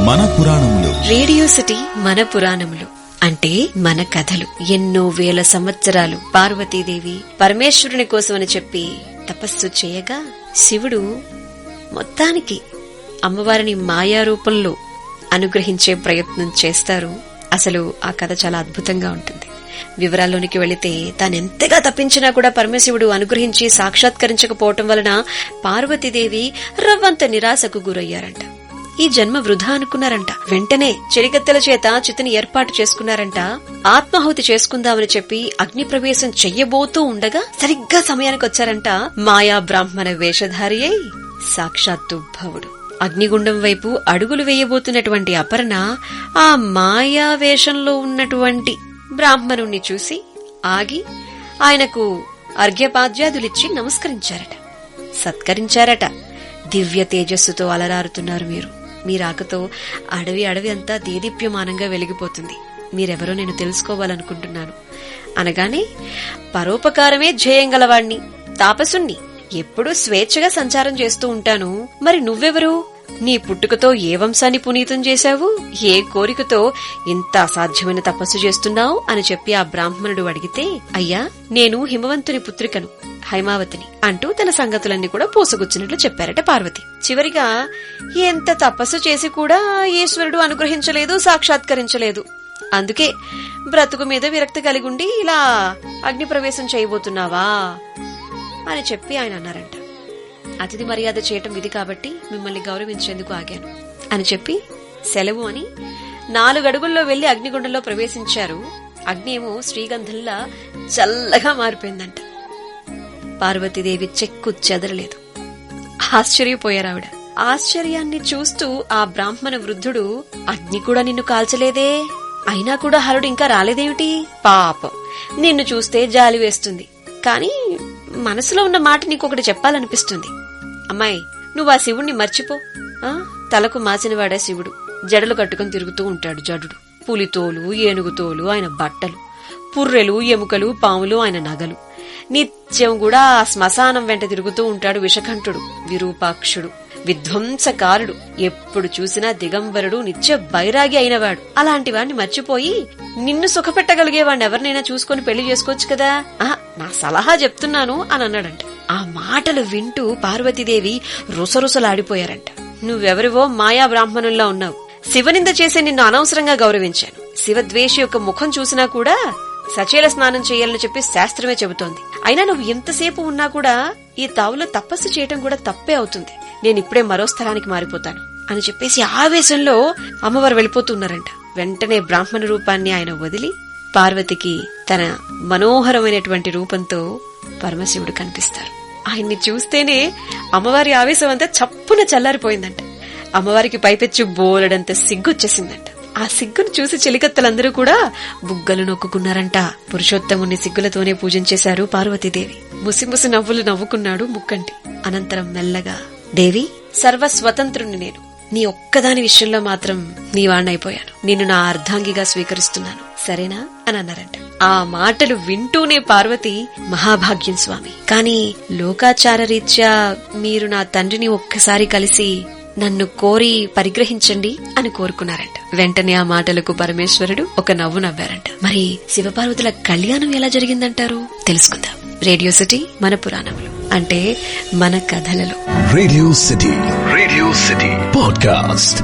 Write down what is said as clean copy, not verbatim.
మన పురాణములు. Radio city మన పురాణములు అంటే మన కథలు. ఎన్నో వేల సంవత్సరాలు పార్వతీదేవి పరమేశ్వరుని కోసమని చెప్పి తపస్సు చేయగా శివుడు మొత్తానికి అమ్మవారిని మాయారూపంలో అనుగ్రహించే ప్రయత్నం చేస్తారు. అసలు ఆ కథ చాలా అద్భుతంగా ఉంటుంది. వివరాల్లోనికి వెళితే తానెంతగా తప్పించినా కూడా పరమశివుడు అనుగ్రహించి సాక్షాత్కరించకపోవటం వలన పార్వతీదేవి రవ్వంత నిరాశకు గురయ్యారంట. ఈ జన్మ వృధా అనుకున్నారంట. వెంటనే చెలికత్తెల చేత చితిని ఏర్పాటు చేసుకున్నారంట. ఆత్మాహుతి చేసుకుందామని చెప్పి అగ్ని ప్రవేశం చెయ్యబోతూ ఉండగా సరిగ్గా సమయానికి వచ్చారంట మాయా బ్రాహ్మణ వేషధారి అయి సాక్షాత్తు భవుడు. అగ్నిగుండం వైపు అడుగులు వేయబోతున్నటువంటి అపర్ణ ఆ మాయా వేషంలో ఉన్నటువంటి బ్రాహ్మణుణ్ణి చూసి ఆగి ఆయనకు అర్ఘ్యపాద్యాదులిచ్చి నమస్కరించారట, సత్కరించారట. దివ్య తేజస్సుతో అలరారుతున్నారు మీరు. మీ రాకతో అడవి అంతా దేదీప్యమానంగా వెలిగిపోతుంది. మీరెవరో నేను తెలుసుకోవాలనుకుంటున్నాను అనగానే, పరోపకారమే ధ్యేయం గలవాణ్ణి, తాపసుణ్ణి, ఎప్పుడూ స్వేచ్ఛగా సంచారం చేస్తూ ఉంటాను. మరి నువ్వెవరు? నీ పుట్టుకతో ఏ వంశాన్ని పునీతం చేశావు? ఏ కోరికతో ఇంత అసాధ్యమైన తపస్సు చేస్తున్నావు అని చెప్పి ఆ బ్రాహ్మణుడు అడిగితే, అయ్యా నేను హిమవంతుని పుత్రికను, హైమావతిని అంటూ తన సంగతులన్నీ కూడా పోసగుచ్చినట్లు చెప్పారట పార్వతి. చివరిగా ఎంత తపస్సు చేసి కూడా ఈశ్వరుడు అనుగ్రహించలేదు, సాక్షాత్కరించలేదు. అందుకే బ్రతుకు మీద విరక్తి కలిగుండి ఇలా అగ్ని ప్రవేశం చేయబోతున్నావా అని చెప్పి ఆయన అన్నారంట. అతిథి మర్యాద చేయటం విధి కాబట్టి మిమ్మల్ని గౌరవించేందుకు ఆగాను అని చెప్పి సెలవు అని 4 అడుగుల్లో వెళ్లి అగ్నిగుండంలో ప్రవేశించారు. అగ్ని ఏమో శ్రీగంధంలా చల్లగా మారిపోయిందంట. పార్వతీదేవి చెక్కు చెదరలేదు. ఆశ్చర్యపోయారు ఆవిడ. ఆశ్చర్యాన్ని చూస్తూ ఆ బ్రాహ్మణ వృద్ధుడు, అగ్ని కూడా నిన్ను కాల్చలేదే, అయినా కూడా హరుడు ఇంకా రాలేదేమిటి? పాపం, నిన్ను చూస్తే జాలి వేస్తుంది. కాని మనసులో ఉన్న మాట నీకొకటి చెప్పాలనిపిస్తుంది. అమ్మాయి, నువ్వు ఆ శివుణ్ణి మర్చిపో. తలకు మాసినవాడా శివుడు, జడలు కట్టుకుని తిరుగుతూ ఉంటాడు జడుడు. పులితోలు, ఏనుగుతోలు ఆయన బట్టలు, పుర్రెలు, ఎముకలు, పాములు ఆయన నగలు. నిత్యం కూడా ఆ శ్మశానం వెంట తిరుగుతూ ఉంటాడు విషకంఠుడు, విరూపాక్షుడు, విధ్వంసకారుడు, ఎప్పుడు చూసినా దిగంబరుడు, నిత్య బైరాగి అయినవాడు. అలాంటి వాడిని మర్చిపోయి నిన్ను సుఖపెట్టగలిగేవాడిని ఎవరినైనా చూసుకుని పెళ్లి చేసుకోవచ్చు కదా. నా సలహా చెప్తున్నాను అని అన్నాడంట. ఆ మాటలు వింటూ పార్వతీదేవి రుసరుసలాడిపోయారంట. నువ్వెవరివో మాయా బ్రాహ్మణుల్లా ఉన్నావు. శివనింద చేసే నిన్ను అనవసరంగా గౌరవించాను. శివద్వేషి యొక్క ముఖం చూసినా కూడా సచేల స్నానం చేయాలని చెప్పి శాస్త్రమే చెబుతోంది. అయినా నువ్వు ఎంతసేపు ఉన్నా కూడా ఈ తావులో తపస్సు చేయటం కూడా తప్పే అవుతుంది. నేనిప్పుడే మరో స్థలానికి మారిపోతాను అని చెప్పేసి ఆవేశంలో అమ్మవారు వెళ్ళిపోతున్నారంట. వెంటనే బ్రాహ్మణ రూపాన్ని ఆయన వదిలి పార్వతికి తన మనోహరమైనటువంటి రూపంతో పరమశివుడు కనిపిస్తారు. ఆయన్ని చూస్తేనే అమ్మవారి ఆవేశం అంతా చప్పున చల్లారిపోయిందంట. అమ్మవారికి పైపెచ్చు బోలెడంత సిగ్గొచ్చేసిందంట. ఆ సిగ్గును చూసి చెలికత్తలందరూ కూడా బుగ్గలు నొక్కుకున్నారంట. పురుషోత్తముని సిగ్గులతోనే పూజించేశారు పార్వతీదేవి. ముసిముసి నవ్వులు నవ్వుకున్నాడు ముక్కంటి. అనంతరం మెల్లగా, దేవి, సర్వస్వతంత్రుని నేను, నీ ఒక్కదాని విషయంలో మాత్రం నీవాణ్ణైపోయాను. నిన్ను నా అర్ధాంగిగా స్వీకరిస్తున్నాను, సరేనా అని అన్నారంట. ఆ మాటలు వింటూనే పార్వతి, మహాభాగ్యం స్వామి, కాని లోకాచార రీత్యా మీరు నా తండ్రిని ఒక్కసారి కలిసి నన్ను కోరి పరిగ్రహించండి అని కోరుకున్నారంట. వెంటనే ఆ మాటలకు పరమేశ్వరుడు ఒక నవ్వు నవ్వారంట. మరి శివపార్వతుల కళ్యాణం ఎలా జరిగిందంటారు? తెలుసుకుందాం. రేడియో సిటీ మన పురాణములు అంటే మన కథలలో. Radio city podcast.